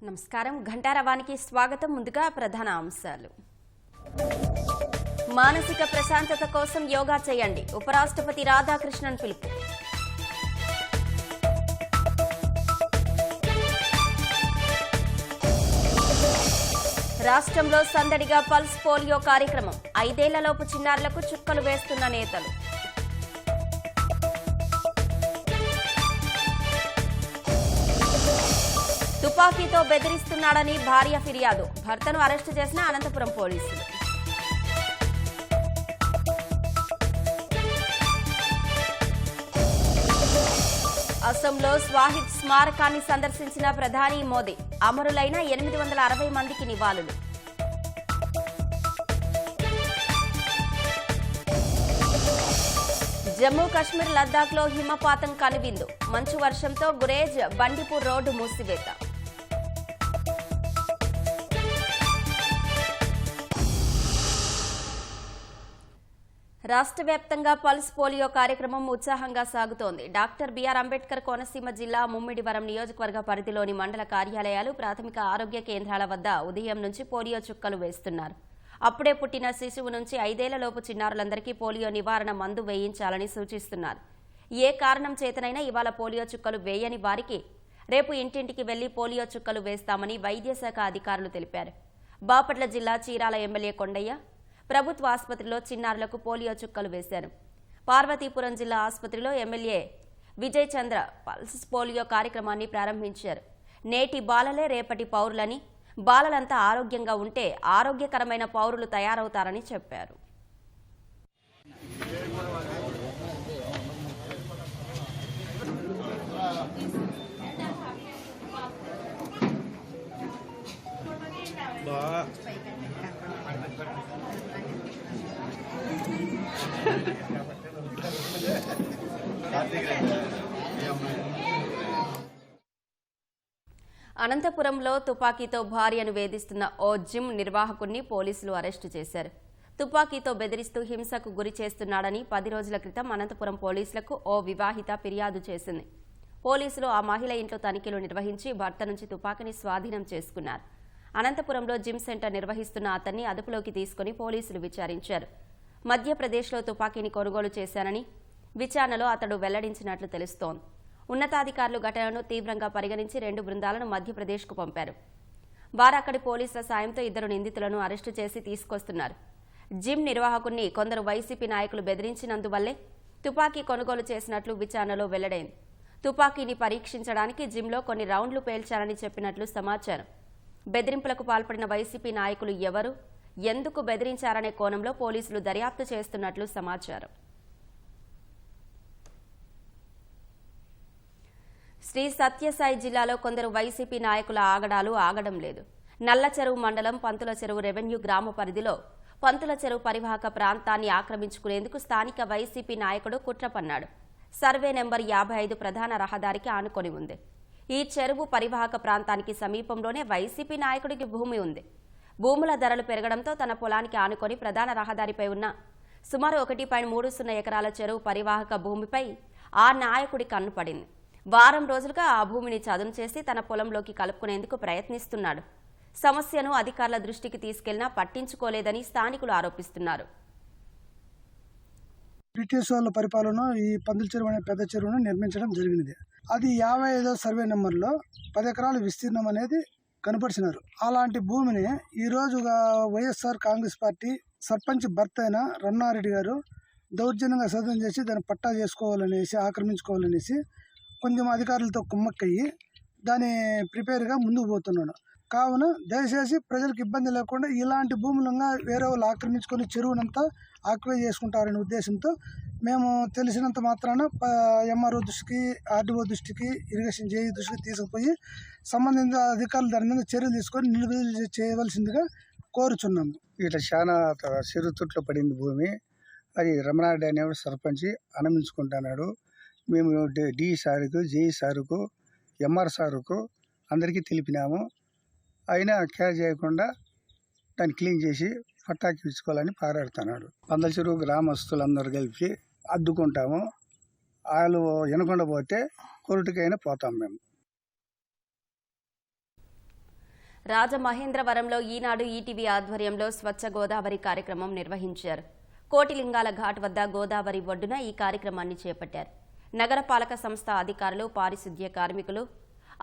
నమస్కారం ఘంటారవానికి స్వాగతం. ముందుగా ప్రధాన అంశాలు. మానసిక ప్రశాంతత కోసం యోగా చేయండి. ఉపరాష్ట్రపతి రాధాకృష్ణన్ పిలుపు. రాష్ట్రంలో సందడిగా పల్స్ పోలియో కార్యక్రమం. 5 ఏళ్లలోపు చిన్నారులకు చుక్కలు వేస్తున్న నేతలు. తుపాకీతో బెదిరిస్తున్నాడని భార్య ఫిర్యాదు. భర్తను అరెస్టు చేసిన అనంతపురం పోలీసులు. అసోంలో స్వాహిద్ స్మారకాన్ని సందర్శించిన ప్రధాని మోదీ. అమరులైన 860 మందికి నివాళులు. జమ్మూ కశ్మీర్ లద్దాఖ్లో హిమపాతం కనువిందు. మంచు వర్షంతో గురేజ్ బండిపూర్ రోడ్డు మూసివేత. రాష్ట్ర వ్యాప్తంగా పల్స్ పోలియో కార్యక్రమం ఉత్సాహంగా సాగుతోంది. డాక్టర్ బిఆర్ అంబేద్కర్ కోనసీమ జిల్లా ముమ్మిడివరం నియోజకవర్గ పరిధిలోని మండల కార్యాలయాలు, ప్రాథమిక ఆరోగ్య కేంద్రాల వద్ద ఉదయం నుంచి పోలియో చుక్కలు వేస్తున్నారు. అప్పుడే పుట్టిన శిశువు నుంచి 5 ఏళ్లలోపు చిన్నారులందరికీ పోలియో నివారణ మందు వేయించాలని సూచిస్తున్నారు. ఏ కారణం చేతనైనా ఇవాళ పోలియో చుక్కలు వేయని వారికి రేపు ఇంటింటికి వెళ్లి పోలియో చుక్కలు వేస్తామని వైద్య శాఖ అధికారులు తెలిపారు. బాపట్ల జిల్లా చీరాల ఎమ్మెల్యే కొండయ్య ప్రభుత్వ ఆసుపత్రిలో చిన్నారులకు పోలియో చుక్కలు వేశారు. పార్వతీపురం జిల్లా ఆసుపత్రిలో ఎమ్మెల్యే విజయ్ చంద్ర పల్స్ పోలియో కార్యక్రమాన్ని ప్రారంభించారు. నేటి బాలలే రేపటి పౌరులని, బాలలంతా ఆరోగ్యంగా ఉంటే ఆరోగ్యకరమైన పౌరులు తయారవుతారని చెప్పారు. అనంతపురంలో తుపాకీతో భార్యను వేధిస్తున్న ఓ జిమ్ నిర్వాహకుడిని పోలీసులు అరెస్టు చేశారు. తుపాకీతో బెదిరిస్తూ హింసకు గురి చేస్తున్నాడని 10 రోజుల క్రితం అనంతపురం పోలీసులకు ఓ వివాహిత ఫిర్యాదు చేసింది. పోలీసులు ఆ మహిళ ఇంట్లో తనిఖీలు నిర్వహించి భర్త నుంచి తుపాకీని స్వాధీనం చేసుకున్నారు. అనంతపురంలో జిమ్ సెంటర్ నిర్వహిస్తున్న అతన్ని అదుపులోకి తీసుకుని పోలీసులు విచారించారు. మధ్యప్రదేశ్లో తుపాకీని కొనుగోలు చేశానని విచారణలో అతడు వెల్లడించినట్లు తెలుస్తోంది. ఉన్నతాధికారులు ఘటనను తీవ్రంగా పరిగణించి 2 బృందాలను మధ్యప్రదేశ్కు పంపారు. వారు అక్కడి పోలీసుల సాయంతో 2 నిందితులను అరెస్టు చేసి తీసుకొస్తున్నారు. జిమ్ నిర్వాహకుడిని కొందరు వైసీపీ నాయకులు బెదిరించినందువల్లే తుపాకీ కొనుగోలు చేసినట్లు విచారణలో వెల్లడైంది. తుపాకీని పరీక్షించడానికి జిమ్లో కొన్ని రౌండ్లు పేల్చారని చెప్పినట్లు సమాచారం. బెదిరింపులకు పాల్పడిన వైసీపీ నాయకులు ఎవరు, ఎందుకు బెదిరించారనే కోణంలో పోలీసులు దర్యాప్తు చేస్తున్నట్లు సమాచారం. శ్రీ సత్యసాయి జిల్లాలో కొందరు వైసీపీ నాయకుల ఆగడాలు ఆగడం లేదు. నల్లచెరువు మండలం పంతుల చెరువు రెవెన్యూ గ్రామ పరిధిలో పంతుల చెరువు పరివాహక ప్రాంతాన్ని ఆక్రమించుకునేందుకు స్థానిక వైసీపీ నాయకుడు కుట్ర పన్నాడు. సర్వే నెంబర్ 55 ప్రధాన రహదారికి ఆనుకొని ఉంది. ఈ చెరువు పరివాహక ప్రాంతానికి సమీపంలోనే వైసీపీ నాయకుడికి భూమి ఉంది. భూముల ధరలు పెరగడంతో తన పొలానికి ఆనుకొని ప్రధాన రహదారిపై ఉన్న సుమారు 1.30 ఎకరాల చెరువు పరివాహక భూమిపై ఆ నాయకుడి కన్ను పడింది. వారం రోజులుగా ఆ భూమిని చదును చేసి తన పొలంలోకి కలుపుకునేందుకు ప్రయత్నిస్తున్నాడు. సమస్యను అధికారుల దృష్టికి తీసుకెళ్లినా పట్టించుకోలేదని స్థానికులు ఆరోపిస్తున్నారు. బ్రిటిష్ వాళ్ళ పరిపాలన ఈ పందుల చెరువు అనే పెద్ద చెరువును నిర్మించడం జరిగినది. అది 55వ సర్వే నెంబర్లో 10 ఎకరాల విస్తీర్ణం అనేది కనపరిచినారు. అలాంటి భూమిని ఈ రోజు వైఎస్ఆర్ కాంగ్రెస్ పార్టీ సర్పంచ్ భర్త అయిన రన్నారెడ్డి గారు దౌర్జన్యంగా సదనం చేసి దాన్ని పట్టా చేసుకోవాలనేసి, ఆక్రమించుకోవాలనేసి కొంచెం అధికారులతో కుమ్మక్కయ్యి దాన్ని ప్రిపేర్గా ముందుకు పోతున్నాడు. కావున దయచేసి ప్రజలకు ఇబ్బంది లేకుండా ఇలాంటి భూములంగా వేరే వాళ్ళు ఆక్రమించుకొని చెరువునంతా ఆక్యుపై చేసుకుంటారనే ఉద్దేశంతో మేము తెలిసినంత మాత్రాన ఎంఆర్ఓ దృష్టికి, ఆర్డీఓ దృష్టికి, ఇరిగేషన్ జేఈ దృష్టికి తీసుకుపోయి సంబంధిత అధికారులు దాని మీద చర్యలు తీసుకొని నిలుపుదల చేయవలసిందిగా కోరుచున్నాము. ఇట్లా చాలా చెరుతుట్లో పడింది భూమి. అది రమణారెడ్డి అనేవాడు సర్పంచ్ ఆనందించుకుంటున్నాడు. మేము డి సారుకు, జేఈ సారుకు, ఎంఆర్ సారుకు అందరికీ తెలిపినాము. అయినా కేర్ చేయకుండా దాన్ని క్లీన్ చేసి పట్టాకి ఇచ్చుకోవాలని పోరాడుతున్నాడు. పందల చెరువు గ్రామస్తులందరూ కలిపి అడ్డుకుంటాము. వాళ్ళు వినకుండా పోతే కోర్టుకైనా పోతాం మేము. రాజమహేంద్రవరంలో ఈనాడు ఈటీవీ ఆధ్వర్యంలో స్వచ్ఛ గోదావరి కార్యక్రమం నిర్వహించారు. కోటిలింగాల ఘాట్ వద్ద గోదావరి ఒడ్డున ఈ కార్యక్రమాన్ని చేపట్టారు. నగరపాలక సంస్థ అధికారులు, పారిశుద్ధ్య కార్మికులు,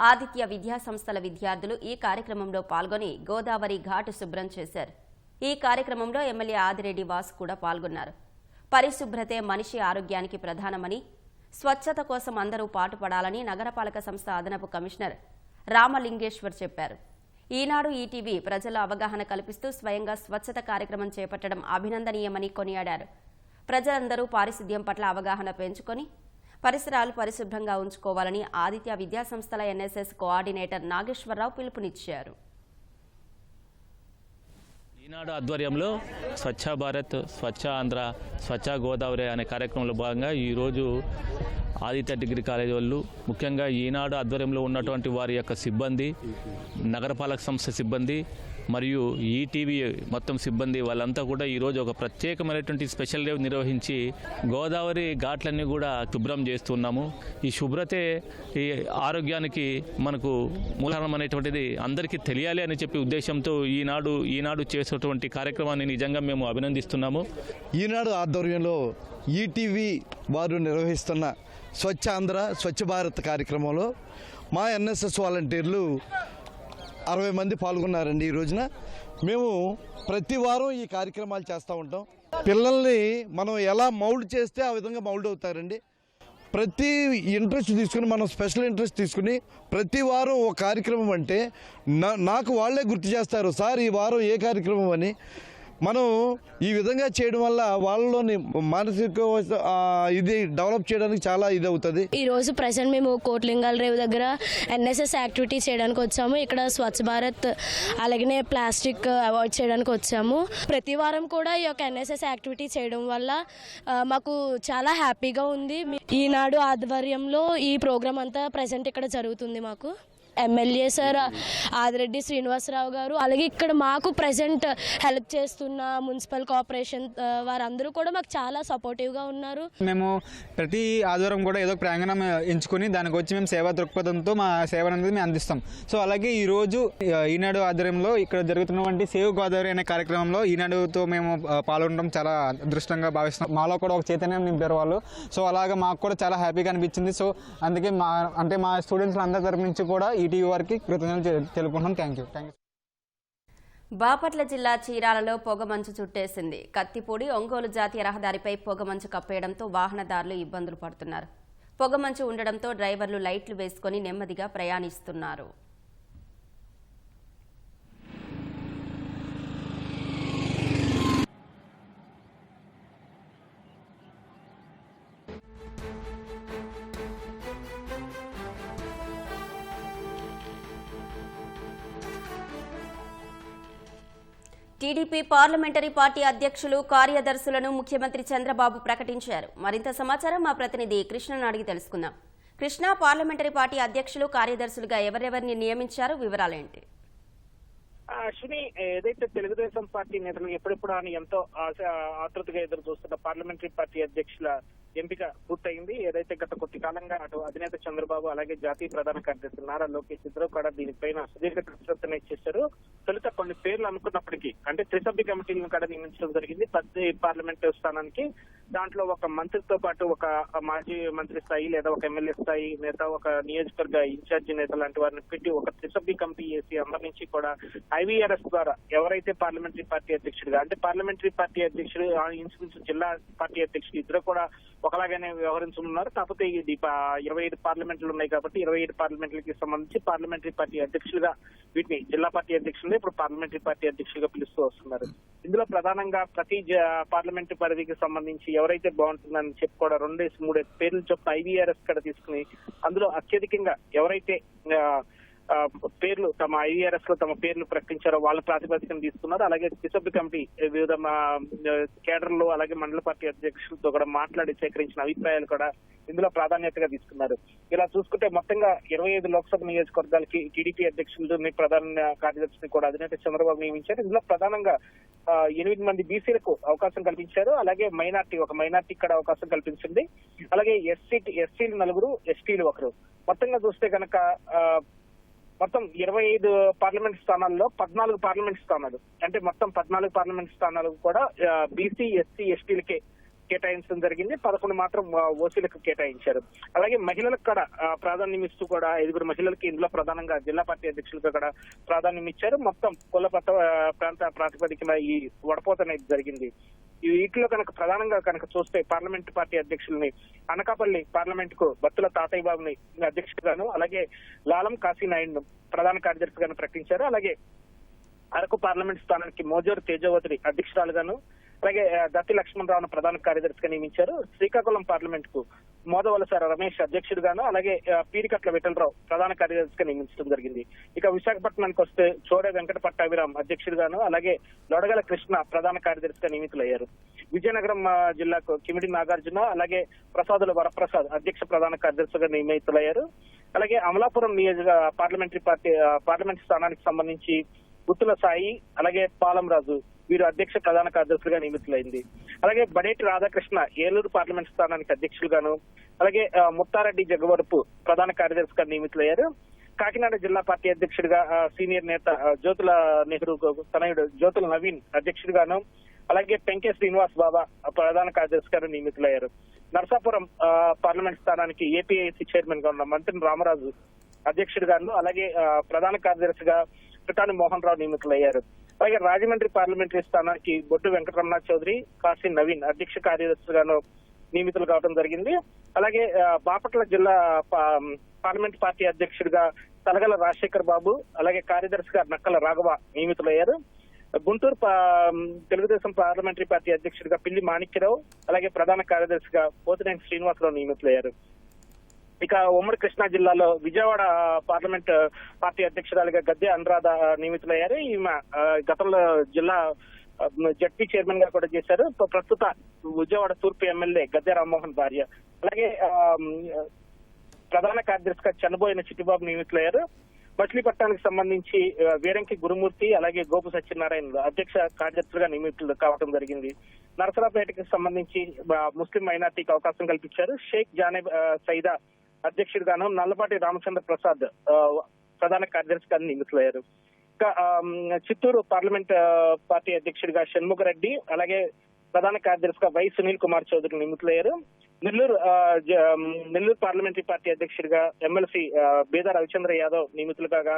ఆదిత్య విద్యా సంస్థల విద్యార్థులు ఈ కార్యక్రమంలో పాల్గొని గోదావరి ఘాట్ శుభ్రం చేశారు. ఈ కార్యక్రమంలో ఎమ్మెల్యే ఆదిరెడ్డి వాసు కూడా పాల్గొన్నారు. పరిశుభ్రతే మనిషి ఆరోగ్యానికి ప్రధానమని, స్వచ్ఛత కోసం అందరూ పాటుపడాలని నగరపాలక సంస్థ అదనపు కమిషనర్ రామలింగేశ్వర్ చెప్పారు. ఈనాడు ఈటీవీ ప్రజల అవగాహన కల్పిస్తూ స్వయంగా స్వచ్ఛత కార్యక్రమం చేపట్టడం అభినందనీయమని కొనియాడారు. ప్రజలందరూ పారిశుద్ధ్యం పట్ల అవగాహన పెంచుకొని పరిసరాలు పరిశుభ్రంగా ఉంచుకోవాలని ఆదిత్య విద్యా సంస్థల ఎన్ఎస్ఎస్ కోఆర్డినేటర్ నాగేశ్వరరావు పిలుపునిచ్చారు. ఈనాడు ఆధ్వర్యంలో స్వచ్ఛ భారత్, స్వచ్ఛ ఆంధ్ర, స్వచ్ఛ గోదావరి అనే కార్యక్రమంలో భాగంగా ఈరోజు ఆదిత్య డిగ్రీ కాలేజ్ వాళ్ళు, ముఖ్యంగా ఈనాడు ఆధ్వర్యంలో ఉన్నటువంటి వారి యొక్క సిబ్బంది, నగరపాలక సంస్థ సిబ్బంది మరియు ఈటీవీ మొత్తం సిబ్బంది వాళ్ళంతా కూడా ఈరోజు ఒక ప్రత్యేకమైనటువంటి స్పెషల్ డే నిర్వహించి గోదావరి ఘాట్లన్నీ కూడా శుభ్రం చేస్తున్నాము. ఈ శుభ్రతే ఈ ఆరోగ్యానికి మనకు మూలకారణం అనేటువంటిది అందరికీ తెలియాలి అని చెప్పి ఉద్దేశంతో ఈనాడు చేసేటువంటి కార్యక్రమాన్ని నిజంగా మేము అభినందిస్తున్నాము. ఈనాడు ఆధ్వర్యంలో ఈటీవీ వారు నిర్వహిస్తున్న స్వచ్ఛ ఆంధ్ర, స్వచ్ఛ భారత్ కార్యక్రమంలో మా ఎన్ఎస్ఎస్ వాలంటీర్లు 60 మంది పాల్గొన్నారండి. ఈ రోజున మేము ప్రతి వారం ఈ కార్యక్రమాలు చేస్తూ ఉంటాం. పిల్లల్ని మనం ఎలా మౌల్డ్ చేస్తే ఆ విధంగా మౌల్డ్ అవుతారండి. ప్రతి ఇంట్రెస్ట్ తీసుకుని, మనం స్పెషల్ ఇంట్రెస్ట్ తీసుకుని ప్రతి వారం ఒక కార్యక్రమం అంటే నాకు వాళ్ళే గుర్తు చేస్తారు, సార్ ఈ వారం ఏ కార్యక్రమం అని. మనం ఈ విధంగా చేయడం వల్ల వాళ్ళలోని మానసిక ఇది డెవలప్ చేయడానికి చాలా ఇది అవుతుంది. ఈరోజు ప్రజెంట్ మేము కోట్లింగాల రేవు దగ్గర ఎన్ఎస్ఎస్ యాక్టివిటీ చేయడానికి వచ్చాము. ఇక్కడ స్వచ్ఛ భారత్ అలాగనే ప్లాస్టిక్ అవాయిడ్ చేయడానికి వచ్చాము. ప్రతి వారం కూడా ఈ యొక్క ఎన్ఎస్ఎస్ యాక్టివిటీ చేయడం వల్ల మాకు చాలా హ్యాపీగా ఉంది. ఈనాడు ఆధ్వర్యంలో ఈ ప్రోగ్రామ్ అంతా ప్రజెంట్ ఇక్కడ జరుగుతుంది. మాకు ఎమ్మెల్యే సార్ ఆదిరెడ్డి శ్రీనివాసరావు గారు, అలాగే ఇక్కడ మాకు ప్రజెంట్ హెల్ప్ చేస్తున్న మున్సిపల్ కార్పొరేషన్ వారందరూ కూడా మాకు చాలా సపోర్టివ్గా ఉన్నారు. మేము ప్రతి ఆదివారం కూడా ఏదో ప్రాంగణం ఎంచుకొని దానికి వచ్చి మేము సేవా దృక్పథంతో మా సేవ అనేది మేము అందిస్తాం. సో అలాగే ఈరోజు ఈనాడు ఆధ్వర్యంలో ఇక్కడ జరుగుతున్నటువంటి సేవ్ గోదావరి అనే కార్యక్రమంలో ఈనాడుతో మేము పాల్గొనడం చాలా అదృష్టంగా భావిస్తున్నాం. మాలో కూడా ఒక చైతన్యం నింపారు వాళ్ళు. సో అలాగే మాకు కూడా చాలా హ్యాపీగా అనిపించింది. సో అందుకే మా స్టూడెంట్స్ అందరి తరపు నుంచి కూడా ఈటీవీ వారికి కృతజ్ఞతలు తెలుపుకుంటున్నాం. Thank you. బాపట్ల జిల్లా చీరాలలో పొగమంచు చుట్టేసింది. కత్తిపూడి ఒంగోలు జాతీయ రహదారిపై పొగమంచు కప్పేయడంతో వాహనదారులు ఇబ్బందులు పడుతున్నారు. పొగమంచు ఉండడంతో డ్రైవర్లు లైట్లు వేసుకొని నెమ్మదిగా ప్రయాణిస్తున్నారు. టీడీపీ పార్లమెంటరీ పార్టీ అధ్యక్షులు, కార్యదర్శులను ముఖ్యమంత్రి చంద్రబాబు ప్రకటించారు. మరింత సమాచారం మా ప్రతినిధి కృష్ణను అడిగి తెలుసుకుందాం. కృష్ణ, పార్లమెంటరీ పార్టీ అధ్యక్షులు, కార్యదర్శులుగా ఎవరెవరిని నియమించారు, వివరాలేంటి? అశ్విని, ఏదైతే తెలుగుదేశం పార్టీ నేతలు ఎప్పుడెప్పుడు అని ఎంతో ఆతృతగా ఎదురు చూస్తున్న పార్లమెంటరీ పార్టీ అధ్యక్షుల ఎంపిక పూర్తయింది. ఏదైతే గత కొద్ది కాలంగా అటు అధినేత చంద్రబాబు అలాగే జాతీయ ప్రధాన కార్యదర్శి నారా లోకేష్ ఇద్దరు కూడా దీనిపైన సుదీర్ఘ కసరత్తున చేశారు. తొలుత కొన్ని పేర్లు అనుకున్నప్పటికీ, అంటే త్రిసభ్య కమిటీలను కూడా నియమించడం జరిగింది 10 పార్లమెంటు స్థానానికి. దాంట్లో ఒక మంత్రితో పాటు ఒక మాజీ మంత్రి స్థాయి లేదా ఒక ఎమ్మెల్యే స్థాయి నేత, ఒక నియోజకవర్గ ఇన్ఛార్జి నేత లాంటి వారిని పెట్టి ఒక త్రిసభ్య కమిటీ వేసి అందరి నుంచి కూడా IVRS ద్వారా ఎవరైతే పార్లమెంటరీ పార్టీ అధ్యక్షుడిగా, అంటే పార్లమెంటరీ పార్టీ అధ్యక్షుడు, ఇన్సూరెన్స్ జిల్లా పార్టీ అధ్యక్షుడు ఇద్దరు కూడా ఒకలాగానే వ్యవహరించనున్నారు. కాకపోతే ఇది 25 పార్లమెంట్లు ఉన్నాయి కాబట్టి 25 పార్లమెంట్లకి సంబంధించి పార్లమెంటరీ పార్టీ అధ్యక్షులుగా వీటిని జిల్లా పార్టీ అధ్యక్షులు ఇప్పుడు పార్లమెంటరీ పార్టీ అధ్యక్షులుగా పిలుస్తూ వస్తున్నారు. ఇందులో ప్రధానంగా ప్రతి పార్లమెంటరీ పరిధికి సంబంధించి ఎవరైతే బాగుంటుందని చెప్పుకోవడం 2-3 పేర్లు చొప్పున IVRS కూడా తీసుకుని అందులో అత్యధికంగా ఎవరైతే పేర్లు తమ IVRS లో తమ పేర్లు ప్రకటించారో వాళ్ళ ప్రాతిపదికన తీసుకున్నారు. అలాగే త్రిసభ్య కమిటీ వివిధ కేడర్లు అలాగే మండల పార్టీ అధ్యక్షులతో కూడా మాట్లాడి సేకరించిన అభిప్రాయాలు కూడా ఇందులో ప్రాధాన్యతగా తీసుకున్నారు. ఇలా చూసుకుంటే మొత్తంగా 25 లోక్సభ నియోజకవర్గాలకి టీడీపీ అధ్యక్షులని, ప్రధాన కార్యదర్శిని కూడా అధినేత చంద్రబాబు నియమించారు. ఇందులో ప్రధానంగా 8 మంది బీసీలకు అవకాశం కల్పించారు. అలాగే ఒక మైనార్టీ కూడా అవకాశం కల్పించింది. అలాగే ఎస్సీలు 4, ఎస్టీలు 1. మొత్తంగా చూస్తే కనుక మొత్తం 25 పార్లమెంట్ స్థానాల్లో 14 పార్లమెంట్ స్థానాలు, అంటే మొత్తం 14 పార్లమెంట్ స్థానాలు కూడా బీసీ, ఎస్సీ, ఎస్టీలకే కేటాయించడం జరిగింది. 11 మాత్రం ఓసీలకు కేటాయించారు. అలాగే మహిళలకు కూడా ప్రాధాన్యం ఇస్తూ కూడా 5 మహిళలకి ఇందులో ప్రధానంగా జిల్లా పార్టీ అధ్యక్షులకు కూడా ప్రాధాన్యం ఇచ్చారు. మొత్తం కుల ప్రాంత ప్రాతిపదికన ఈ వడపోత అనేది జరిగింది. వీటిలో కనుక ప్రధానంగా కనుక చూస్తే పార్లమెంట్ పార్టీ అధ్యక్షుల్ని అనకాపల్లి పార్లమెంట్ కు బత్తుల తాతయ్య బాబుని అధ్యక్షుడుగాను, అలాగే లాలం కాశీనాయుడును ప్రధాన కార్యదర్శిగాను ప్రకటించారు. అలాగే అరకు పార్లమెంట్ స్థానానికి మోజోరు తేజవతి అధ్యక్షురాలుగాను, అలాగే దత్తి లక్ష్మణరావును ప్రధాన కార్యదర్శిగా నియమించారు. శ్రీకాకుళం పార్లమెంట్ కు మోదవలస రమేష్ అధ్యక్షుడుగాను, అలాగే పీరికట్ల విఠలరావు ప్రధాన కార్యదర్శిగా నియమించడం జరిగింది. ఇక విశాఖపట్నానికి వస్తే చోడే వెంకట పట్టాభిరామ్ అధ్యక్షుడుగాను, అలాగే లొడగల కృష్ణ ప్రధాన కార్యదర్శిగా నియమితులయ్యారు. విజయనగరం జిల్లాకు కిమిడి నాగార్జున, అలాగే ప్రసాదుల వరప్రసాద్ అధ్యక్ష ప్రధాన కార్యదర్శిగా నియమితులయ్యారు. అలాగే అమలాపురం పార్లమెంట్ స్థానానికి సంబంధించి గుత్తుల సాయి, అలాగే పాలంరాజు వీరు అధ్యక్ష ప్రధాన కార్యదర్శులుగా నియమితులైంది. అలాగే బడేటి రాధాకృష్ణ ఏలూరు పార్లమెంట్ స్థానానికి అధ్యక్షులుగాను, అలాగే ముత్తారెడ్డి జగవరపు ప్రధాన కార్యదర్శిగా నియమితులయ్యారు. కాకినాడ జిల్లా పార్టీ అధ్యక్షుడిగా సీనియర్ నేత జ్యోతుల నెహ్రూ తనయుడు జ్యోతుల నవీన్ అధ్యక్షుడిగాను, అలాగే పెంకే శ్రీనివాస్ బాబా ప్రధాన కార్యదర్శిగా నియమితులయ్యారు. నరసాపురం పార్లమెంట్ స్థానానికి ఏపీఐసీ చైర్మన్ గా ఉన్న మంత్రి రామరాజు అధ్యక్షుడిగాను, అలాగే ప్రధాన కార్యదర్శిగా పిటాని మోహన్ రావు నియమితులయ్యారు. అలాగే రాజమండ్రి పార్లమెంటరీ స్థానానికి బొట్టు వెంకటరమణ చౌదరి, కాశీ నవీన్ అధ్యక్ష కార్యదర్శిగాను నియమితులు కావడం జరిగింది. అలాగే బాపట్ల జిల్లా పార్లమెంట్ పార్టీ అధ్యక్షుడిగా తలగల రాజశేఖర్ బాబు, అలాగే కార్యదర్శిగా నక్కల రాఘవ నియమితులయ్యారు. గుంటూరు తెలుగుదేశం పార్లమెంటరీ పార్టీ అధ్యక్షుడిగా పిల్లి మాణిక్యరావు, అలాగే ప్రధాన కార్యదర్శిగా పోతినేని శ్రీనివాసరావు నియమితులయ్యారు. ఇక ఉమ్మడి కృష్ణా జిల్లాలో విజయవాడ పార్లమెంట్ పార్టీ అధ్యక్షురాలుగా గద్దె అనురాధ నియమితులయ్యారు. ఈమె గతంలో జిల్లా జడ్పీ చైర్మన్ గా కూడా చేశారు. ప్రస్తుత విజయవాడ తూర్పు ఎమ్మెల్యే గద్దె రామ్మోహన్ భార్య. అలాగే ప్రధాన కార్యదర్శిగా చనిపోయిన చిట్టిబాబు నియమితులయ్యారు. మచిలీపట్నానికి సంబంధించి వీరంకి గురుమూర్తి, అలాగే గోపు సత్యనారాయణ అధ్యక్ష కార్యదర్శులుగా నియమితులు కావడం జరిగింది. నరసరాపేటకి సంబంధించి ముస్లిం మైనార్టీకి అవకాశం కల్పించారు. షేక్ జానేబ్ సైదా అధ్యక్షుడిగాను, నల్లపాటి రామచంద్ర ప్రసాద్ ప్రధాన కార్యదర్శిగా నియమితులయ్యారు. ఇంకా చిత్తూరు పార్లమెంట్ పార్టీ అధ్యక్షుడిగా షణ్ముఖరెడ్డి, అలాగే ప్రధాన కార్యదర్శిగా వై సునీల్ కుమార్ చౌదరి నియమితులయ్యారు. నెల్లూరు పార్లమెంటరీ పార్టీ అధ్యక్షుడిగా ఎమ్మెల్సీ బీదా రవిచంద్ర యాదవ్ నియమితులు కాగా,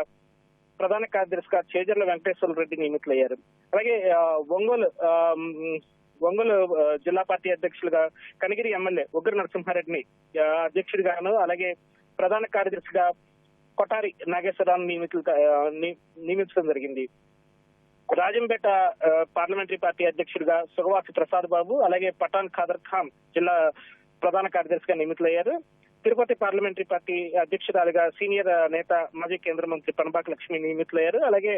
ప్రధాన కార్యదర్శిగా చేజర్ల వెంకటేశ్వర రెడ్డి నియమితులయ్యారు. అలాగే ఒంగోలు జిల్లా పార్టీ అధ్యక్షులుగా కనిగిరి ఎమ్మెల్యే ఉగ్ర నరసింహారెడ్డిని అధ్యక్షుడిగాను, అలాగే ప్రధాన కార్యదర్శిగా కొటారి నాగేశ్వరరావు నియమించడం జరిగింది. రాజంపేట పార్లమెంటరీ పార్టీ అధ్యక్షుడిగా సుగవాసి ప్రసాద్ బాబు, అలాగే పఠాన్ ఖాదర్ ఖాన్ జిల్లా ప్రధాన కార్యదర్శిగా నియమితులయ్యారు. తిరుపతి పార్లమెంటరీ పార్టీ అధ్యక్షురాలుగా సీనియర్ నేత మాజీ కేంద్ర మంత్రి పనబాక లక్ష్మి నియమితులయ్యారు. అలాగే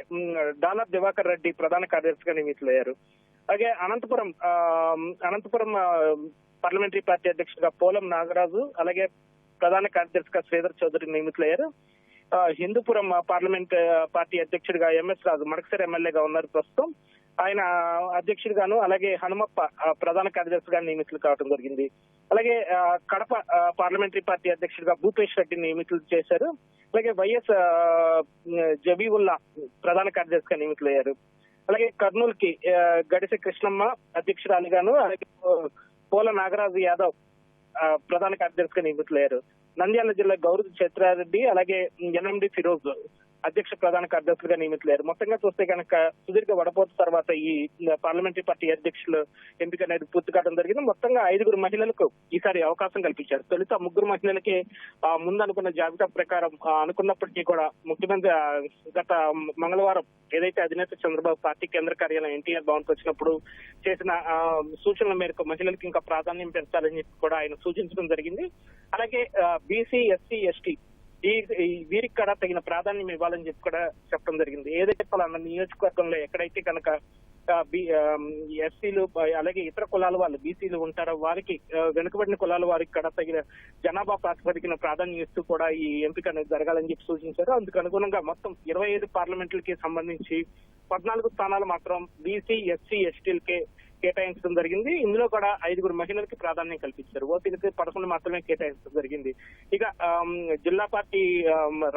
డాలర్ దివాకర్ రెడ్డి ప్రధాన కార్యదర్శిగా నియమితులయ్యారు. అలాగే అనంతపురం పార్లమెంటరీ పార్టీ అధ్యక్షుడిగా పోలం నాగరాజు, అలాగే ప్రధాన కార్యదర్శిగా శ్రీధర్ చౌదరి నియమితులయ్యారు. హిందూపురం పార్లమెంట్ పార్టీ అధ్యక్షుడిగా ఎంఎస్ రాజు మడకసిరి ఎమ్మెల్యేగా ఉన్నారు ప్రస్తుతం. ఆయన అధ్యక్షుడిగాను, అలాగే హనుమప్ప ప్రధాన కార్యదర్శిగా నియమితులు కావడం జరిగింది. అలాగే కడప పార్లమెంటరీ పార్టీ అధ్యక్షుడిగా భూపేష్ రెడ్డి నియమితులు చేశారు. అలాగే వైఎస్ జబీవుల్లా ప్రధాన కార్యదర్శిగా నియమితులయ్యారు. అలాగే కర్నూలుకి గడిసె కృష్ణమ్మ అధ్యక్షురాలిగాను, అలాగే పోల నాగరాజు యాదవ్ ప్రధాన కార్యదర్శిగా నియమితులయ్యారు. నంద్యాల జిల్లా గౌరవ్ చైత్రారెడ్డి, అలాగే ఎన్ఎండి ఫిరోజ్ అధ్యక్ష ప్రధాన కార్యదర్శులుగా నియమితులయ్యారు. మొత్తంగా చూస్తే కనుక సుదీర్ఘ వడపోత తర్వాత ఈ పార్లమెంటరీ పార్టీ అధ్యక్షులు ఎంపిక అనేది పూర్తి కావడం జరిగింది. మొత్తంగా 5 మహిళలకు ఈసారి అవకాశం కల్పించారు. తొలుత 3 మహిళలకి ముందు అనుకున్న జాబితా ప్రకారం అనుకున్నప్పటికీ కూడా ముఖ్యమంత్రి గత మంగళవారం ఏదైతే అధినేత చంద్రబాబు పార్టీ కేంద్ర కార్యాలయం ఎన్టీఆర్ భవన్ కు వచ్చినప్పుడు చేసిన సూచనల మేరకు మహిళలకు ఇంకా ప్రాధాన్యం పెంచాలని చెప్పి కూడా ఆయన సూచించడం జరిగింది. అలాగే బీసీ, ఎస్సీ, ఎస్టీ వీరికి కూడా తగిన ప్రాధాన్యం ఇవ్వాలని చెప్పి కూడా చెప్పడం జరిగింది. ఏదైతే పలానా నియోజకవర్గంలో ఎక్కడైతే కనుక ఎస్సీలు అలాగే ఇతర కులాల వాళ్ళు బీసీలు ఉంటారో వారికి వెనుకబడిన కులాల వారికి కూడా తగిన జనాభా ప్రాతిపదికన ప్రాధాన్యం ఇస్తూ కూడా ఈ ఎంపిక అనేది జరగాలని చెప్పి సూచించారు. అందుకు అనుగుణంగా మొత్తం 25 పార్లమెంట్లకి సంబంధించి 14 స్థానాలు మాత్రం బీసీ, ఎస్సీ, ఎస్టీలకే కేటాయించడం జరిగింది. ఇందులో కూడా 5 మహిళలకి ప్రాధాన్యం కల్పించారు. ఓపీలకి 11 మాత్రమే కేటాయించడం జరిగింది. ఇక జిల్లా పార్టీ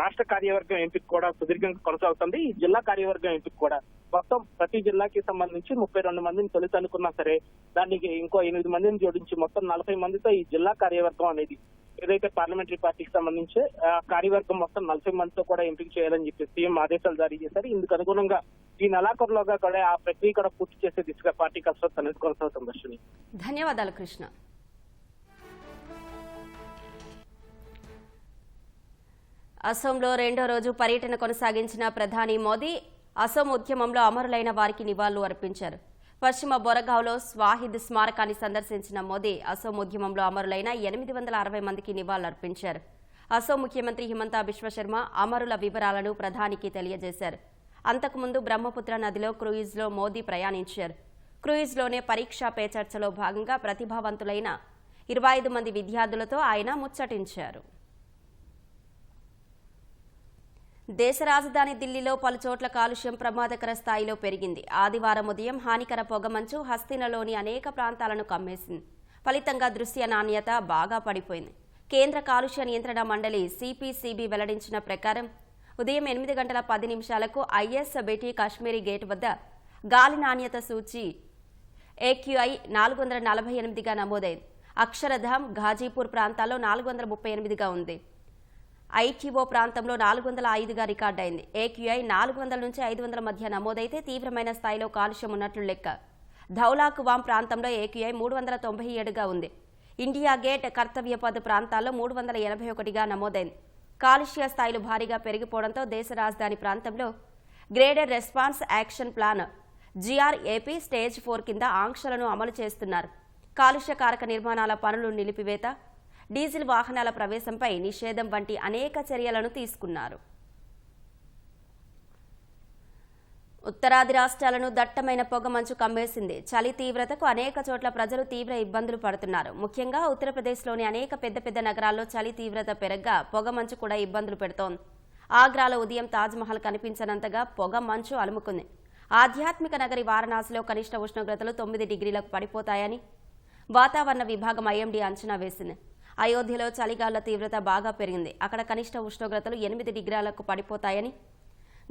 రాష్ట్ర కార్యవర్గం ఎంపిక కూడా సుదీర్ఘంగా కొనసాగుతుంది. ఈ జిల్లా కార్యవర్గం ఎంపిక కూడా మొత్తం ప్రతి జిల్లాకి సంబంధించి 32 మందిని తొలుత అనుకున్నా సరే దానికి ఇంకో 8 మందిని జోడించి మొత్తం 40 మందితో ఈ జిల్లా కార్యవర్గం అనేది ఏదైతే పార్లమెంటరీ పార్టీకి సంబంధించి కార్యవర్గం మొత్తం 40 మందితో కూడా ఎంపిక చేయాలని చెప్పి సీఎం ఆదేశాలు జారీ చేశారు. ఇందుకు అనుగుణంగా ఈ నెలాఖరులోగా కూడా ఆ ప్రక్రియ కూడా పూర్తి చేసే దిశగా పార్టీ కసరత్తు అనేది కొనసాగుతుంది. అశ్విని, ధన్యవాదాలు కృష్ణ. అసోంలో 2వ రోజు పర్యటన కొనసాగించిన ప్రధాని మోదీ అసోం ఉద్యమంలో అమరులైన వారికి నివాళులు అర్పించారు. పశ్చిమ బొరగావ్లో స్వాహిద్ స్మారకాన్ని సందర్శించిన మోదీ అసోం ఉద్యమంలో అమరులైన 860 మందికి నివాళులర్పించారు. అసోం ముఖ్యమంత్రి హిమంతా బిశ్వశర్మ అమరుల వివరాలను ప్రధానికి తెలియజేశారు. అంతకుముందు బ్రహ్మపుత్ర నదిలో క్రూయిజ్లో మోదీ ప్రయాణించారు. క్రూయిజ్లోనే పరీక్షా పే చర్చలో భాగంగా ప్రతిభావంతులైన 25 మంది విద్యార్థులతో ఆయన ముచ్చటించారు. దేశ రాజధాని ఢిల్లీలో పలుచోట్ల కాలుష్యం ప్రమాదకర స్థాయిలో పెరిగింది. ఆదివారం ఉదయం హానికర పొగమంచు హస్తినలోని అనేక ప్రాంతాలను కమ్మేసింది. ఫలితంగా దృశ్య నాణ్యత బాగా పడిపోయింది. కేంద్ర కాలుష్య నియంత్రణ మండలి సిపిసిబి వెల్లడించిన ప్రకారం ఉదయం 8:10 ఐఎస్బిటి కాశ్మీరీ గేట్ వద్ద గాలి నాణ్యత సూచి AQI 448గా నమోదైంది. అక్షరధామ్, ఘాజీపూర్ ప్రాంతాల్లో 438గా ఉంది. ఐటీఓ ప్రాంతంలో 405గా రికార్డైంది. AQI 400 నుంచి 500 మధ్య నమోదైతే తీవ్రమైన స్థాయిలో కాలుష్యం ఉన్నట్లు లెక్క. ధౌలాకువాం ప్రాంతంలో AQI 397గా ఉంది. ఇండియా గేట్, కర్తవ్యపథ్ ప్రాంతాల్లో 381గా నమోదైంది. కాలుష్య స్థాయిలు భారీగా పెరిగిపోవడంతో దేశ రాజధాని ప్రాంతంలో graded response action plan GRAP stage 4 కింద ఆంక్షలను అమలు చేస్తున్నారు. కాలుష్యకారక నిర్మాణాల పనులు నిలిపివేత, డీజిల్ వాహనాల ప్రవేశంపై నిషేధం వంటి అనేక చర్యలను తీసుకున్నారు. ఉత్తరాది రాష్ట్రాలను దట్టమైన పొగమంచు కమ్మేసింది. చలి తీవ్రతకు అనేక చోట్ల ప్రజలు తీవ్ర ఇబ్బందులు పడుతున్నారు. ముఖ్యంగా ఉత్తరప్రదేశ్లోని అనేక పెద్ద నగరాల్లో చలి తీవ్రత పెరగ్గా పొగమంచు కూడా ఇబ్బందులు పెడుతోంది. ఆగ్రాలో ఉదయం తాజ్మహల్ కనిపించనంతగా పొగ మంచు అలుముకుంది. ఆధ్యాత్మిక నగరి వారణాసిలో కనిష్ట ఉష్ణోగ్రతలు 9 డిగ్రీలకు పడిపోతాయని వాతావరణ విభాగం IMD అంచనా వేసింది. అయోధ్యలో చలిగాళ్ల తీవ్రత బాగా పెరిగింది. అక్కడ కనిష్ట ఉష్ణోగ్రతలు 8 డిగ్రీలకు పడిపోతాయని,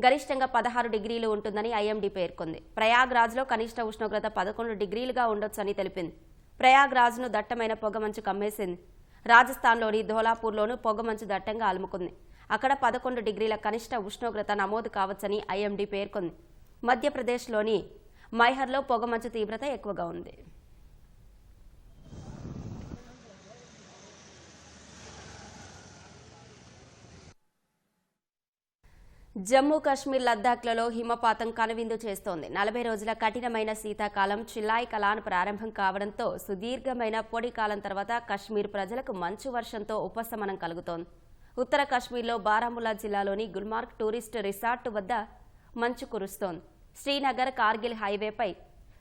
గరిష్టంగా 16 డిగ్రీలు ఉంటుందని IMD పేర్కొంది. ప్రయాగ్రాజ్లో కనిష్ట ఉష్ణోగ్రత 11 డిగ్రీలుగా ఉండొచ్చని తెలిపింది. ప్రయాగ్రాజ్ను దట్టమైన పొగమంచు కమ్మేసింది. రాజస్థాన్లోని ధోలాపూర్లోనూ పొగమంచు దట్టంగా అలుముకుంది. అక్కడ 11 డిగ్రీల కనిష్ట ఉష్ణోగ్రత నమోదు కావచ్చని IMD పేర్కొంది. మధ్యప్రదేశ్లోని మైహర్లో పొగమంచు తీవ్రత ఎక్కువగా ఉంది. జమ్మూ కాశ్మీర్, లద్దాఖ్లలో హిమపాతం కనువిందు చేస్తోంది. 40 రోజుల కఠినమైన శీతాకాలం చిల్లాయి కలాన్ ప్రారంభం కావడంతో సుదీర్ఘమైన పొడి కాలం తర్వాత కశ్మీర్ ప్రజలకు మంచు వర్షంతో ఉపశమనం కలుగుతోంది. ఉత్తర కశ్మీర్లో బారాముల్లా జిల్లాలోని గుల్మార్గ్ టూరిస్ట్ రిసార్ట్ వద్ద మంచు కురుస్తోంది. శ్రీనగర్, కార్గిల్ హైవేపై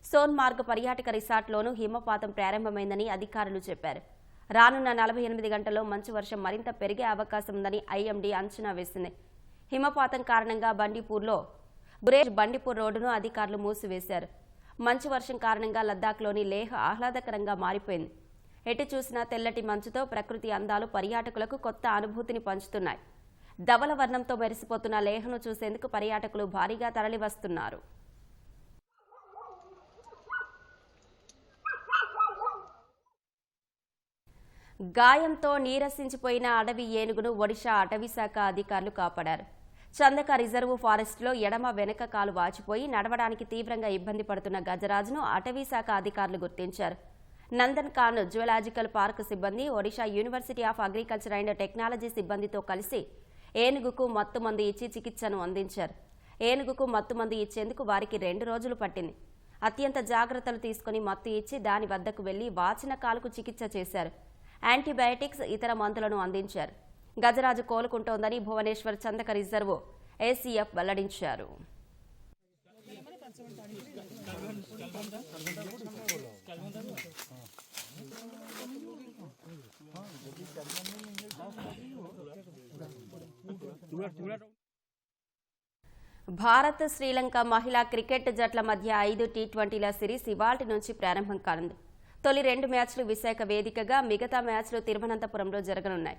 సోన్మార్గ్ పర్యాటక రిసార్ట్లోనూ హిమపాతం ప్రారంభమైందని అధికారులు చెప్పారు. రానున్న 48 గంటల్లో మంచు వర్షం మరింత పెరిగే అవకాశం ఉందని IMD అంచనా వేసింది. హిమపాతం కారణంగా బండిపూర్లో గురేజ్ బండిపూర్ రోడ్డును అధికారులు మూసివేశారు. మంచు వర్షం కారణంగా లద్దాఖ్లోని లేహ్ ఆహ్లాదకరంగా మారిపోయింది. ఎటు చూసినా తెల్లటి మంచుతో ప్రకృతి అందాలు పర్యాటకులకు కొత్త అనుభూతిని పంచుతున్నాయి. ధవల వర్ణంతో మెరిసిపోతున్న లేహ్ను చూసేందుకు పర్యాటకులు భారీగా తరలివస్తున్నారు. గాయంతో నీరసించిపోయిన అడవి ఏనుగును ఒడిషా అటవీశాఖ అధికారులు కాపాడారు. చందక రిజర్వ్ ఫారెస్ట్లో ఎడమ వెనక కాలు వాచిపోయి నడవడానికి తీవ్రంగా ఇబ్బంది పడుతున్న గజరాజును అటవీశాఖ అధికారులు గుర్తించారు. నందన్ ఖాన్ జువలాజికల్ పార్క్ సిబ్బంది, Odisha university of agriculture and technology సిబ్బందితో కలిసి ఏనుగుకు మత్తుమందు ఇచ్చి చికిత్సను అందించారు. ఏనుగుకు మత్తుమందు ఇచ్చేందుకు వారికి 2 రోజులు పట్టింది. అత్యంత జాగ్రత్తలు తీసుకుని మత్తు ఇచ్చి దాని వద్దకు వెళ్లి వాచిన కాలుకు చికిత్స చేశారు. యాంటీబయాటిక్స్, ఇతర మందులను అందించారు. గజరాజు కోలుకుంటోందని భువనేశ్వర్ చందక రిజర్వ్ ACF వెల్లడించారు. భారత్ శ్రీలంక మహిళా క్రికెట్ జట్ల మధ్య 5 టీ20ల సిరీస్ ఇవాల్టి నుంచి ప్రారంభం కానుంది. తొలి 2 మ్యాచ్లు విశాఖ వేదికగా, మిగతా మ్యాచ్లు తిరువనంతపురంలో జరగనున్నాయి.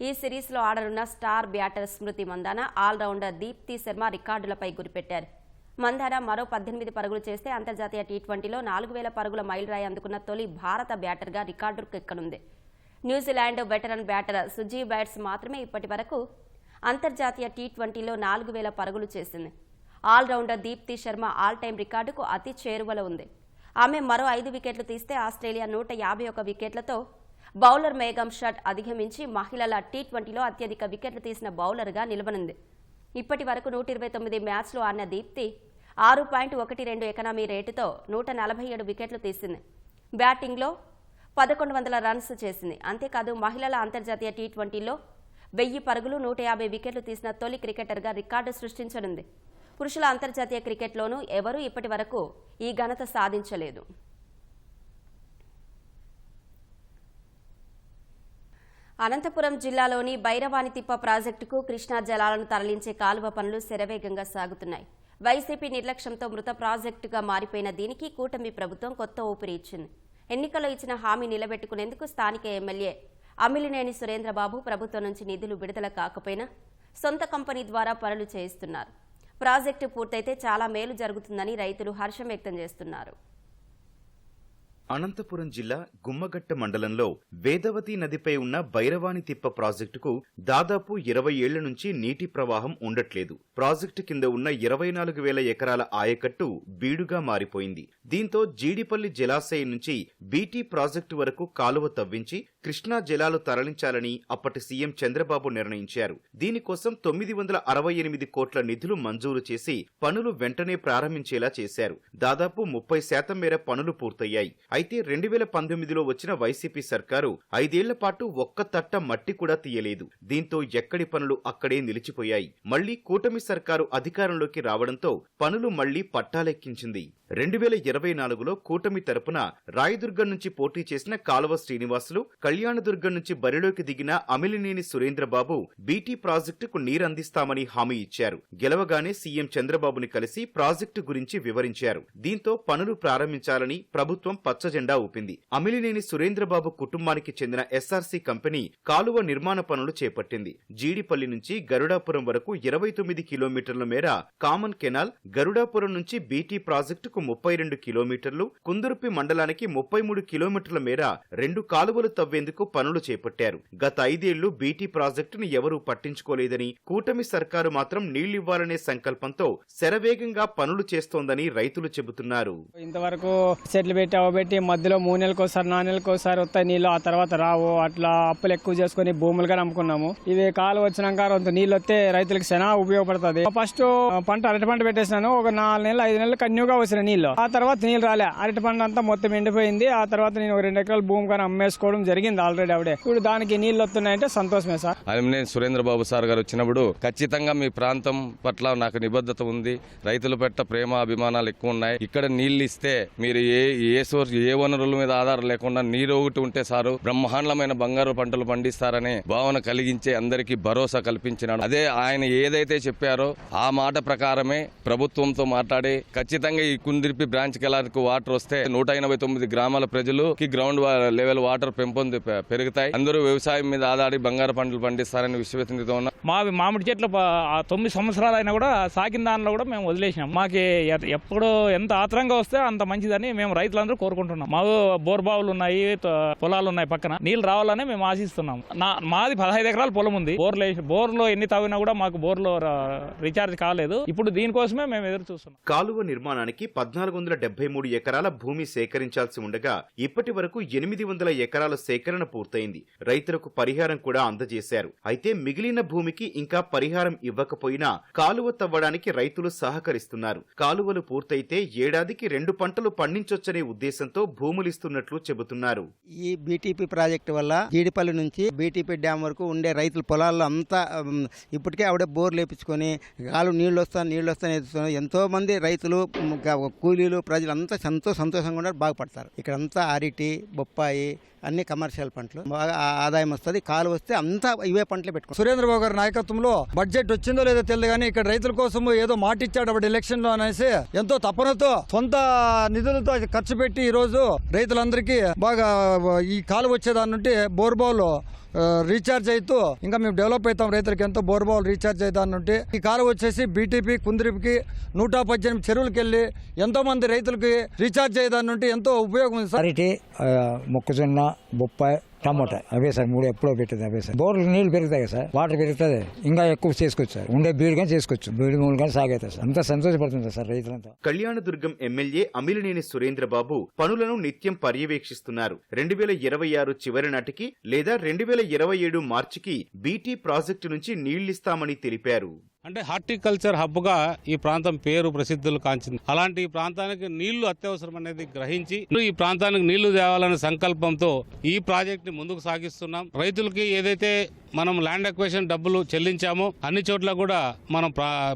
ఈ సిరీస్లో ఆడనున్న స్టార్ బ్యాటర్ స్మృతి మందాన, ఆల్రౌండర్ దీప్తి శర్మ రికార్డులపై గురిపెట్టారు. మందాన మరో 18 పరుగులు చేస్తే అంతర్జాతీయ టీ20లో 4000 పరుగుల మైలురాయి అందుకున్న తొలి భారత బ్యాటర్గా రికార్డుకు ఎక్కనుంది. New Zealand veteran batter Suzie Bates మాత్రమే ఇప్పటి వరకు అంతర్జాతీయ టీ20లో 4000 పరుగులు చేసింది. All rounder Deepti Sharma all time రికార్డుకు అతి చేరువలో ఉంది. ఆమె మరో 5 వికెట్లు తీస్తే ఆస్ట్రేలియా 151 వికెట్లతో బౌలర్ మేఘం షట్ అధిగమించి మహిళల టీ20లో అత్యధిక వికెట్లు తీసిన బౌలర్గా నిలవనుంది. ఇప్పటి వరకు 129 మ్యాచ్లు ఆడిన దీప్తి 6.12 ఎకనామీ రేటుతో 147 వికెట్లు తీసింది. బ్యాటింగ్లో 1100 రన్స్ చేసింది. అంతేకాదు మహిళల అంతర్జాతీయ టీ20లో 1000 పరుగులు 150 వికెట్లు తీసిన తొలి క్రికెటర్గా రికార్డు సృష్టించనుంది. పురుషుల అంతర్జాతీయ క్రికెట్లోనూ ఎవరూ ఇప్పటి వరకు ఈ ఘనత సాధించలేదు. అనంతపురం జిల్లాలోని బైరవానితిప్ప ప్రాజెక్టుకు కృష్ణా జలాలను తరలించే కాలువ పనులు శరవేగంగా సాగుతున్నాయి. వైసీపీ నిర్లక్ష్యంతో మృత ప్రాజెక్టుగా మారిపోయిన దీనికి కూటమి ప్రభుత్వం కొత్త ఊపిరి ఇచ్చింది. ఎన్నికల్లో ఇచ్చిన హామీ నిలబెట్టుకునేందుకు స్థానిక ఎమ్మెల్యే అమిలినేని సురేంద్రబాబు ప్రభుత్వం నుంచి నిధులు విడుదల కాకపోయినా సొంత కంపెనీ ద్వారా పనులు చేయిస్తున్నారు. ప్రాజెక్టు పూర్తయితే చాలా మేలు జరుగుతుందని రైతులు హర్షం వ్యక్తం చేస్తున్నారు. అనంతపురం జిల్లా గుమ్మగట్ట మండలంలో వేదవతి నదిపై ఉన్న బైరవానితిప్ప ప్రాజెక్టుకు దాదాపు 20 ఏళ్ల నుంచి నీటి ప్రవాహం ఉండట్లేదు. ప్రాజెక్టు కింద ఉన్న 24,000 ఎకరాల ఆయకట్టు బీడుగా మారిపోయింది. దీంతో జీడిపల్లి జలాశయం నుంచి బీటీ ప్రాజెక్టు వరకు కాలువ తవ్వించి కృష్ణా జలాలు తరలించాలని అప్పటి సీఎం చంద్రబాబు నిర్ణయించారు. దీనికోసం 968 కోట్ల నిధులు మంజూరు చేసి పనులు వెంటనే ప్రారంభించేలా చేశారు. దాదాపు 30% మేర పనులు పూర్తయ్యాయి. అయితే 2019లో వచ్చిన వైసీపీ సర్కారు 5 ఏళ్ల పాటు ఒక్క తట్ట మట్టి కూడా తీయలేదు. దీంతో ఎక్కడి పనులు అక్కడే నిలిచిపోయాయి. మళ్లీ కూటమి సర్కారు అధికారంలోకి రావడంతో పనులు మళ్లీ పట్టాలెక్కించింది. 2024లో కూటమి తరపున రాయదుర్గం నుంచి పోటీ చేసిన కాలువ శ్రీనివాసులు, కళ్యాణదుర్గం నుంచి బరిలోకి దిగిన అమిలినేని సురేంద్రబాబు బీటీ ప్రాజెక్టుకు నీరందిస్తామని హామీ ఇచ్చారు. గెలవగానే సీఎం చంద్రబాబుని కలిసి ప్రాజెక్టు గురించి వివరించారు. దీంతో పనులు ప్రారంభించాలని ప్రభుత్వం పచ్చజెండా ఊపింది. అమిలినేని సురేంద్రబాబు కుటుంబానికి చెందిన ఎస్ఆర్సీ కంపెనీ కాలువ నిర్మాణ పనులు చేపట్టింది. జీడిపల్లి నుంచి గరుడాపురం వరకు 29 కిలోమీటర్ల మేర కామన్ కెనాల్, గరుడాపురం నుంచి బీటీ ప్రాజెక్టుకు 32 కిలోమీటర్లు, కుందుర్పి మండలానికి 33 కిలోమీటర్ల మేర 2 కాలువలు తవ్వేందుకు పనులు చేపట్టారు. గత 5 ఏళ్లు బీటీ ప్రాజెక్టును ఎవరూ పట్టించుకోలేదని, కూటమి సర్కారు మాత్రం నీళ్లివ్వాలనే సంకల్పంతో శరవేగంగా పనులు చేస్తోందని రైతులు చెబుతున్నారు. ఇంతవరకు సెట్లు పెట్టి మధ్యలో 3 నెలలకోసారి 4 నెలలకోసారి వస్తాయి నీళ్లు, ఆ తర్వాత రావు. అట్లా అప్పులు ఎక్కువ చేసుకుని భూములుగా నమ్ముకున్నాము. ఇవి కాలు వచ్చినాక నీళ్ళు వస్తే రైతులకు చాలా ఉపయోగపడుతుంది. ఫస్ట్ పంట అరటి పంట పెట్టేసినాను. ఒక 4 నెలలు 5 నెలలు కంటిన్యూగా వచ్చిన నీళ్లు. ఆ తర్వాత నీళ్ళు రాలే. అరటి పంట అంతా మొత్తం ఎండిపోయింది. ఆ తర్వాత నేను 2 ఎకరాల భూమి కానీ అమ్మేసుకోవడం జరిగింది ఆల్రెడీ. ఆవిడే ఇప్పుడు దానికి నీళ్లు వస్తున్నాయంటే సంతోషమే సార్. అమిలినేని సురేంద్రబాబు సార్ గారు వచ్చినప్పుడు ఖచ్చితంగా మీ ప్రాంతం పట్ల నాకు నిబద్ధత ఉంది. రైతుల పట్ల ప్రేమ అభిమానాలు ఎక్కువ ఉన్నాయి. ఇక్కడ నీళ్లు ఇస్తే మీరు ఏ వనరుల మీద ఆధారం లేకుండా నీరు ఒకటి ఉంటే సారు బ్రహ్మాండమైన బంగారు పంటలు పండిస్తారనే భావన కలిగించే అందరికీ భరోసా కల్పించినాడు. అదే ఆయన ఏదైతే చెప్పారో ఆ మాట ప్రకారమే ప్రభుత్వంతో మాట్లాడి ఖచ్చితంగా ఈ కుందిర్పి బ్రాంచ్ కెలార్కు వాటర్ వస్తే 189 గ్రామాల ప్రజలుకి గ్రౌండ్ లెవెల్ వాటర్ పెరుగుతాయి. అందరూ వ్యవసాయం మీద ఆధారి బంగారు పంటలు పండిస్తారని విశ్వసనీయత ఉన్నారు. మామిడి చెట్లు 9 సంవత్సరాలు అయినా కూడా సాకిన దానిలో కూడా మేము వదిలేసినాం. మాకు ఎప్పుడు ఎంత ఆత్రంగా వస్తే అంత మంచిదని మేము రైతులందరూ కోరుకుంటున్నాం. మాకు బోర్బావులు ఉన్నాయి, పొలాలు ఉన్నాయి, పక్కన నీళ్లు రావాలని మేము ఆశిస్తున్నాం. మాది 15 ఎకరాల పొలం ఉంది. బోర్లో ఎన్ని తవ్వినా కూడా మాకు బోర్లో రీఛార్జ్ కాలేదు. ఇప్పుడు దీనికోసమే మేము ఎదురు చూస్తున్నాం. కాలువ నిర్మాణానికి 1473 ఎకరాల భూమి సేకరించాల్సి ఉండగా ఇప్పటి వరకు 800 ఎకరాల సేకరణ పూర్తయింది. రైతులకు పరిహారం కూడా అందజేశారు. అయితే మిగిలిన భూమికి ఇంకా పరిహారం ఇవ్వకపోయినా కాలువ తవ్వడానికి రైతులు సహకరిస్తున్నారు. కాలువలు పూర్తయితే ఏడాదికి 2 పంటలు పండించొచ్చనే ఉద్దేశంతో భూములిస్తున్నట్లు చెబుతున్నారు. ఈ బీటీపీ ప్రాజెక్టు వల్ల జీడిపల్లి నుంచి బీటీపీ డ్యామ్ వరకు ఉండే రైతుల పొలాల్లో అంతా ఇప్పటికే ఆవిడ బోర్లు లేపించుకొని కాలువ నీళ్లు వస్తాయి. ఎంతో మంది రైతులు, కూలీలు, ప్రజలంతా సంతోషంగా ఉన్నారు, బాగుపడతారు. ఇక్కడంతా అరటి, బొప్పాయి, అన్ని కమర్షియల్ పంటలు బాగా ఆదాయం వస్తుంది. కాలు వస్తే అంతా ఇవే పంటలు పెట్టుకుంటాం. సురేంద్రబాబు గారి నాయకత్వంలో బడ్జెట్ వచ్చిందో లేదో తెలియదు కానీ ఇక్కడ రైతుల కోసం ఏదో మాట ఇచ్చాడు అప్పుడు ఎలక్షన్ లో అనేసి ఎంతో తపనతో సొంత నిధులతో ఖర్చు పెట్టి ఈ రోజు రైతులందరికీ బాగా ఈ కాలు వచ్చేదాని నుండి బోర్బావులు రీఛార్జ్ అవుతూ ఇంకా మేము డెవలప్ అవుతాం, రైతులకు ఎంతో బోర్బావులు రీఛార్జ్ అవుతాను నుండి ఈ కాలు వచ్చేసి బీటీపీ కుందిరిపికి 118 చెరువులకు వెళ్ళి ఎంతో మంది రైతులకి రీఛార్జ్ అయ్యేదాని నుండి ఎంతో ఉపయోగం ఉంది సార్. అరటి, మొక్కజొన్న, బొప్పాయి, టమోటా అవే సార్ 3 ఎప్పుడో పెట్టేది అవే సార్. బోర్లు నీళ్లు పెరుగుతాయి సార్, వాటర్ పెరుగుతుంది, ఇంకా ఎక్కువ చేసుకోవచ్చు సార్. ఉండే బీడు కానీ చేసుకోవచ్చు, బీడు మూడు కానీ సాగవుతాయి సార్. అంతా సంతోషపడుతుంది సార్ రైతులంతా. కళ్యాణదుర్గం ఎమ్మెల్యే అమిలినేని సురేంద్రబాబు పనులను నిత్యం పర్యవేక్షిస్తున్నారు. 2026 చివరి నాటికి లేదా 2027 మార్చికి బీటీ ప్రాజెక్టు నుంచి నీళ్లిస్తామని తెలిపారు. అంటే హార్టికల్చర్ హబ్గా ఈ ప్రాంతం పేరు ప్రసిద్ధులు కాంచింది. అలాంటి ఈ ప్రాంతానికి నీళ్లు అత్యవసరం అనేది గ్రహించి ఈ ప్రాంతానికి నీళ్లు తేవాలనే సంకల్పంతో ఈ ప్రాజెక్ట్ ని ముందుకు సాగిస్తున్నాం. రైతులకి ఏదైతే మనం ల్యాండ్ అక్విజిషన్ డబ్బులు చెల్లించామో అన్ని చోట్ల కూడా మనం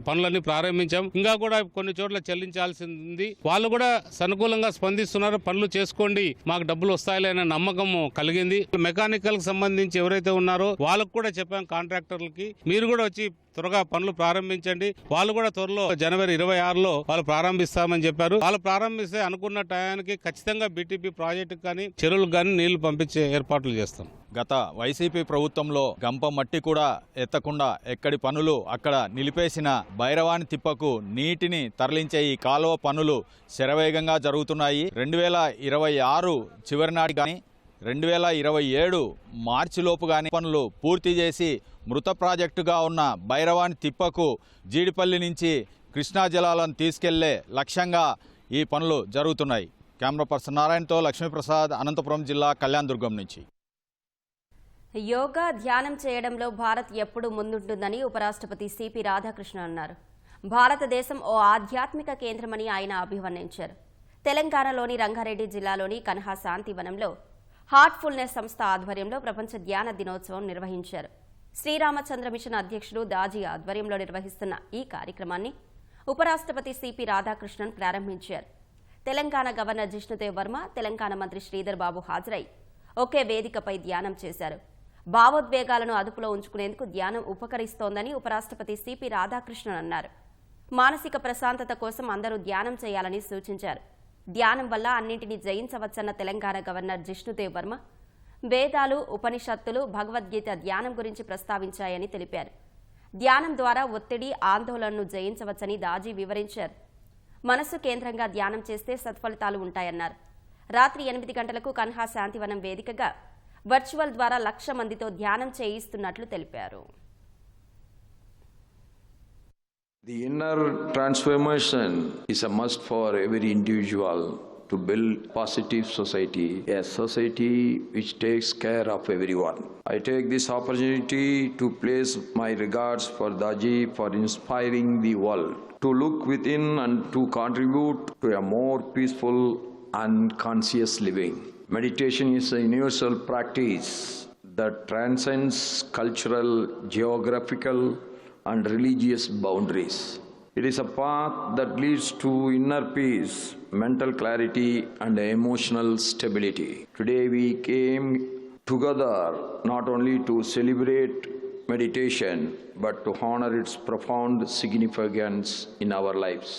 పనులన్నీ ప్రారంభించాం. ఇంకా కూడా కొన్ని చోట్ల చెల్లించాల్సింది. వాళ్ళు కూడా సానుకూలంగా స్పందిస్తున్నారు. పనులు చేసుకోండి, మాకు డబ్బులు వస్తాయిలే అనే నమ్మకం కలిగింది. మెకానికల్ కి సంబంధించి ఎవరైతే ఉన్నారో వాళ్ళకు కూడా చెప్పాం, కాంట్రాక్టర్లకి మీరు కూడా వచ్చి త్వరగా పనులు ప్రారంభించండి. వాళ్ళు కూడా త్వరలో జనవరి 26లో వాళ్ళు ప్రారంభిస్తామని చెప్పారు. వాళ్ళు ప్రారంభిస్తే అనుకున్న టయానికి ఖచ్చితంగా బీటీపీ ప్రాజెక్టు కానీ చెరువులకు కానీ నీళ్లు పంపించే ఏర్పాట్లు చేస్తాం. గత వైసీపీ ప్రభుత్వంలో గంప మట్టి కూడా ఎత్తకుండా ఎక్కడి పనులు అక్కడ నిలిపేసిన బైరవాణి తిప్పకు నీటిని తరలించే ఈ కాలువ పనులు శరవేగంగా జరుగుతున్నాయి. 2026 చివరి నాటి కానీ 2027 మార్చిలోపు కానీ పనులు పూర్తి చేసి మృత ప్రాజెక్టుగా ఉన్న బైరవాణి తిప్పకు జీడిపల్లి నుంచి కృష్ణా జలాలను తీసుకెళ్లే లక్ష్యంగా ఈ పనులు జరుగుతున్నాయి. కెమెరా పర్సన్ నారాయణతో లక్ష్మీప్రసాద్, అనంతపురం జిల్లా, కళ్యాణదుర్గం నుంచి. యోగా ధ్యానం చేయడంలో భారత్ ఎప్పుడూ ముందుంటుందని ఉపరాష్ట్రపతి సిపి రాధాకృష్ణ అన్నారు. భారతదేశం ఓ ఆధ్యాత్మిక కేంద్రమని ఆయన అభివర్ణించారు. తెలంగాణలోని రంగారెడ్డి జిల్లాలోని కన్హా శాంతివనంలో హార్ట్ఫుల్నెస్ సంస్థ ఆధ్వర్యంలో ప్రపంచ ధ్యాన దినోత్సవం నిర్వహించారు. శ్రీరామచంద్ర మిషన్ అధ్యక్షుడు దాజీ ఆధ్వర్యంలో నిర్వహిస్తున్న ఈ కార్యక్రమాన్ని ఉపరాష్ట్రపతి సిపి రాధాకృష్ణన్ ప్రారంభించారు. తెలంగాణ గవర్నర్ జిష్ణుదేవ్ వర్మ, తెలంగాణ మంత్రి శ్రీధర్ బాబు హాజరై ఒకే వేదికపై ధ్యానం చేశారు. భావోద్వేగాలను అదుపులో ఉంచుకునేందుకు ధ్యానం ఉపకరిస్తోందని ఉపరాష్ట్రపతి సిపి రాధాకృష్ణన్ అన్నారు. మానసిక ప్రశాంతత కోసం అందరూ ధ్యానం చేయాలని సూచించారు. ధ్యానం వల్ల అన్నింటినీ జయించవచ్చన్న తెలంగాణ గవర్నర్ జిష్ణుదేవ్ వర్మ వేదాలు, ఉపనిషత్తులు, భగవద్గీత ధ్యానం గురించి ప్రస్తావించాయని తెలిపారు. ధ్యానం ద్వారా ఒత్తిడి, ఆందోళనను జయించవచ్చని దాజీ వివరించారు. మనస్సు కేంద్రంగా ధ్యానం చేస్తే సత్ఫలితాలు ఉంటాయన్నారు. రాత్రి 8 గంటలకు కన్హా శాంతివనం వేదికగా వర్చువల్ ద్వారా 1,00,000 మందితో ధ్యానం చేయిస్తున్నట్లు తెలిపారు. The inner transformation is a must for every individual to build positive society, a society which takes care of everyone. I take this opportunity to place my regards for Daji for inspiring the world to look within and to contribute to a more peaceful and conscious living. Meditation is a universal practice that transcends cultural, geographical, and religious boundaries. It is a path that leads to inner peace, mental clarity, and emotional stability. Today we came together not only to celebrate meditation, but to honor its profound significance in our lives.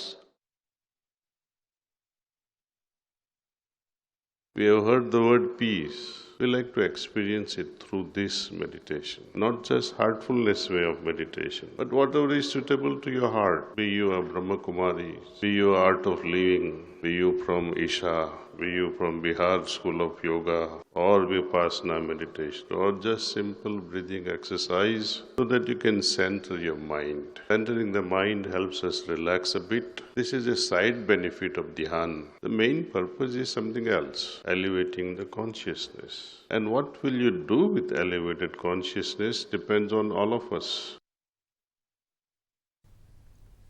We have heard the word peace. We like to experience it through this meditation. Not just heartfulness way of meditation, but whatever is suitable to your heart. Be you a Brahma Kumari, be you Art of Living, be you from Isha, be you from Bihar School of Yoga, or Vipassana meditation, or just simple breathing exercise so that you can center your mind. Centering the mind helps us relax a bit. This is a side benefit of Dhyan. The main purpose is something else, elevating the consciousness. And what will you do with elevated consciousness depends on all of us.